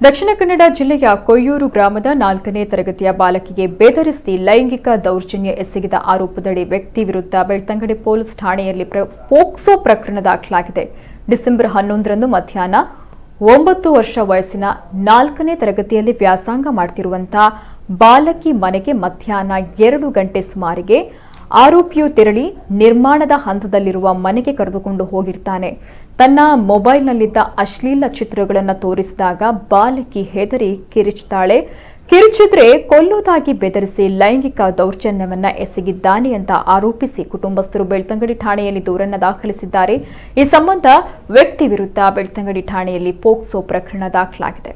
ದಕ್ಷಿಣ ಕನ್ನಡ ಜಿಲ್ಲೆಯ ಕೊಯ್ಯೂರು ಗ್ರಾಮದ 4ನೇ ತರಗತಿಯ ಬಾಲಕಿಗೆ ಬೆದರಿಸಿ ಲೈಂಗಿಕ ದೌರ್ಜನ್ಯ ಎಸಗಿದ ಆರೋಪದಡಿ ವ್ಯಕ್ತಿ ವಿರುದ್ಧ ಬೆಳ್ತಂಗಡಿ ಪೊಲೀಸ್ ಠಾಣೆಯಲ್ಲಿ ಪೋಕ್ಸೋ ಪ್ರಕರಣ ದಾಖಲಾಗಿದೆ. ಡಿಸೆಂಬರ್ 11ರಂದು ಮಧ್ಯಾಹ್ನ 9 ವರ್ಷ ವಯಸ್ಸಿನ 4ನೇ ತರಗತಿಯಲ್ಲಿ ವ್ಯಾಸಂಗ ಮಾಡುತ್ತಿರುವಂತಹ ಬಾಲಕಿ ಮನೆಗೆ ಮಧ್ಯಾಹ್ನ 2 ಗಂಟೆ ಸುಮಾರಿಗೆ ಆರೋಪಿಯು ತೆರಳಿ ನಿರ್ಮಾಣದ ಹಂತದಲ್ಲಿರುವ ಮನೆಗೆ ಕರೆದುಕೊಂಡು ಹೋಗಿರ್ತಾನೆ. ತನ್ನ ಮೊಬೈಲ್ನಲ್ಲಿದ್ದ ಅಶ್ಲೀಲ ಚಿತ್ರಗಳನ್ನು ತೋರಿಸಿದಾಗ ಬಾಲಕಿ ಹೆದರಿ ಕಿರಿಚುತ್ತಾಳೆ. ಕಿರಿಚಿದ್ರೆ ಕೊಲ್ಲುವುದಾಗಿ ಬೆದರಿಸಿ ಲೈಂಗಿಕ ದೌರ್ಜನ್ಯವನ್ನ ಎಸಗಿದ್ದಾನೆ ಅಂತ ಆರೋಪಿಸಿ ಕುಟುಂಬಸ್ಥರು ಬೆಳ್ತಂಗಡಿ ಠಾಣೆಯಲ್ಲಿ ದೂರನ್ನು ದಾಖಲಿಸಿದ್ದಾರೆ. ಈ ಸಂಬಂಧ ವ್ಯಕ್ತಿ ವಿರುದ್ಧ ಬೆಳ್ತಂಗಡಿ ಠಾಣೆಯಲ್ಲಿ ಪೋಕ್ಸೋ ಪ್ರಕರಣ ದಾಖಲಾಗಿದೆ.